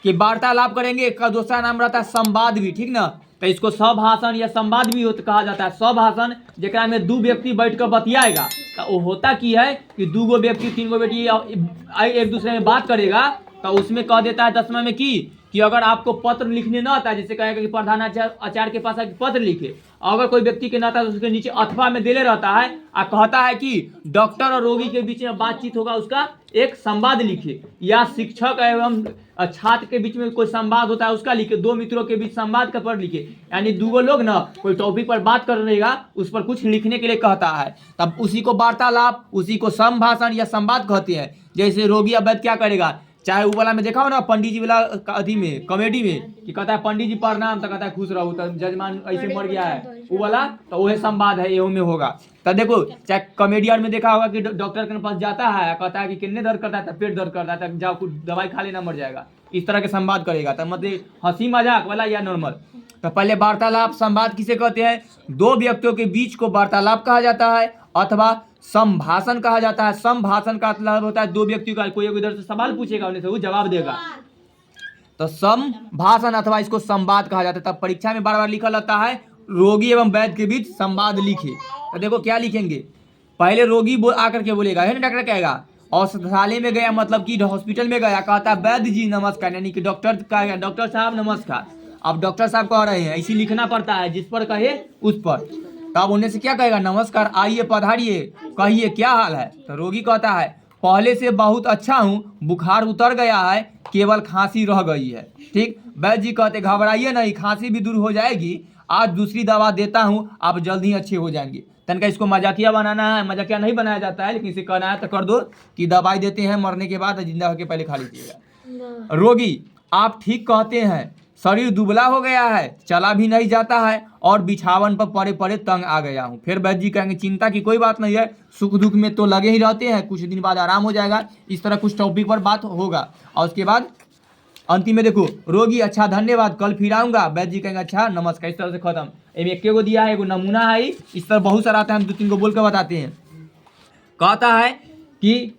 कि वार्तालाप करेंगे, का दूसरा नाम रहता है संवाद भी, ठीक ना। तो इसको स्वभाषण या संवाद भी कहा जाता है। स्वभाषण जेकरा में दू व्यक्ति बैठ कर बतियाएगा, तो वो होता की है कि दू गो व्यक्ति तीन गो व्यक्ति एक दूसरे में बात करेगा, तो उसमें कह देता है 10वां में कि अगर आपको पत्र लिखने न आता है, जैसे कहेगा कि प्रधानाचार्य के पास पत्र लिखे, अगर कोई व्यक्ति के न आता है तो उसके नीचे अथवा में देले रहता है और कहता है कि डॉक्टर और रोगी के बीच में बातचीत होगा, उसका एक संवाद लिखे, या शिक्षक एवं छात्र के बीच में कोई संवाद होता है उसका लिखे, दो मित्रों के बीच संवाद का पढ़ लिखे, यानी दो लोग ना कोई टॉपिक पर बात कर रहेगा, उस पर कुछ लिखने के लिए कहता है, तब उसी को वार्तालाप, उसी को संभाषण या संवाद कहते हैं। जैसे रोगी अब क्या करेगा, चाहे वो वाला में देखा हो ना पंडित जी वाला अथी में कॉमेडी में कि कहता है पंडित जी प्रणाम, तो कहता है खुश रहो, तो जजमान ऐसे मर गया है वो वाला, तो वही संवाद है, ये में होगा। तो देखो चाहे कॉमेडियन में देखा होगा कि डॉक्टर के पास जाता है, कहता है कि कितने दर्द करता है, तो पेट दर्द करता है, तो जाओ कुछ दवाई खा लेना मर जाएगा, इस तरह के संवाद करेगा। तो मतलब हंसी मजाक वाला या नॉर्मल। तो पहले वार्तालाप संवाद किसे कहते हैं, दो व्यक्तियों के बीच को वार्तालाप कहा जाता है अथवा संभाषण कहा जाता है। संभाषण का मतलब होता है दो व्यक्तियों का, कोई इधर से सवाल पूछेगा उन्हें से वो जवाब देगा, तो संभाषण अथवा इसको संवाद कहा जाता है। तब परीक्षा में बार बार लिखा रहता है रोगी एवं वैद्य के बीच संवाद लिखे। तो देखो क्या लिखेंगे, पहले रोगी आकर के बोलेगा, है ना, डॉक्टर कहेगा औषधालय में गया, मतलब कि हॉस्पिटल में गया, कहता है वैद्य जी नमस्कार, यानी कि डॉक्टर का, डॉक्टर साहब नमस्कार। अब डॉक्टर साहब कह रहे हैं, इसी लिखना पड़ता है, जिस पर कहे उस पर। तब उन्हें से क्या कहेगा, नमस्कार, आइए पधारिए, कहिए क्या हाल है। तो रोगी कहता है पहले से बहुत अच्छा हूँ, बुखार उतर गया है, केवल खांसी रह गई है। ठीक, वैद्य जी कहते घबराइए नहीं, खांसी भी दूर हो जाएगी, आज दूसरी दवा देता हूँ, आप जल्द ही अच्छे हो जाएंगे। तनका इसको मजाकिया बनाना है, मजाकिया नहीं बनाया जाता है, लेकिन इसे कहना है तो कर दो कि दवाई देते हैं मरने के बाद, जिंदा होकर पहले खा लीजिएगा। रोगी, आप ठीक कहते हैं, शरीर दुबला हो गया है, चला भी नहीं जाता है और बिछावन पर पड़े पड़े तंग आ गया हूँ। फिर वैद्य जी कहेंगे चिंता की कोई बात नहीं है, सुख दुख में तो लगे ही रहते हैं, कुछ दिन बाद आराम हो जाएगा। इस तरह कुछ टॉपिक पर बात होगा और उसके बाद अंतिम में देखो रोगी, अच्छा धन्यवाद, कल फिर आऊंगा। वैद्य जी कहेंगे अच्छा नमस्कार, इस तरह से खत्म। एक को दिया है, एगो नमूना है, इस तरह बहुत सारा आता है, हम 2-3 को बोल कर बताते हैं। कहता है कि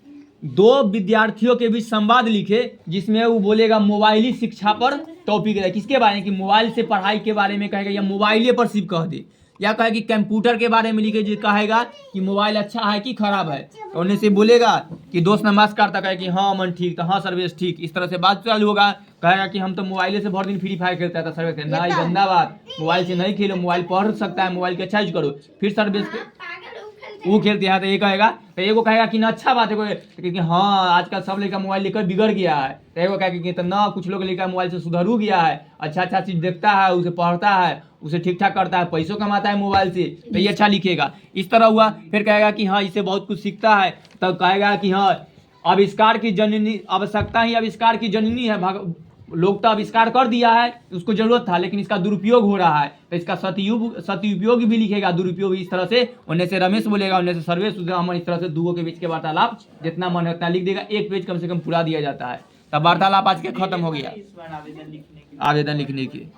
दो विद्यार्थियों के बीच संवाद लिखे, जिसमें वो बोलेगा मोबाइली शिक्षा पर टॉपिक है, किसके बारे में, कि मोबाइल से पढ़ाई के बारे में कहेगा, या मोबाइले पर सिर्फ कह दे, या कहे कि कंप्यूटर के बारे में लिखे, जो कहेगा कि मोबाइल अच्छा है कि खराब है। तो उन्हें से बोलेगा कि दोस्त नमस्कार, तो कहे कि हाँ मन ठीक, तो हाँ सर्वेश ठीक, इस तरह से बात चालू होगा। कहेगा कि हम तो मोबाइले से बहुत दिन फ्री फायर खेलता था, सर्वेश नहीं गंदा बात, मोबाइल से नहीं खेलो, मोबाइल पढ़ सकता है, मोबाइल का अच्छा यूज करो। फिर सर्वेश वो खेलते हैं, तो ये कहेगा, तो एगो कहेगा कि ना अच्छा बात है कोई, क्योंकि हाँ आजकल सब लड़का मोबाइल लेकर बिगड़ गया है। तो एगो कहेगा कि तो ना कुछ लोग लेकर मोबाइल से सुधरू गया है, अच्छा अच्छा चीज देखता है, उसे पढ़ता है, उसे ठीक ठाक करता है, पैसों कमाता है मोबाइल से, तो ये अच्छा लिखेगा। इस तरह हुआ। फिर कहेगा कि हाँ इससे बहुत कुछ सीखता है, तब कहेगा कि हाँ आविष्कार की जननी, आवश्यकता ही आविष्कार की जननी है, लोग तो आविष्कार कर दिया है, उसको जरूरत था, लेकिन इसका दुरुपयोग हो रहा है, तो इसका सदुपयोग भी लिखेगा, दुरुपयोग इस तरह से। उन्हें से रमेश बोलेगा, उन्हें से सर्वेश, अमन, इस तरह से दुओं के बीच के वार्तालाप जितना मन है उतना लिख देगा, एक पेज कम से कम पूरा दिया जाता है। तब वार्तालाप आज के खत्म हो गया आवेदन लिखने की।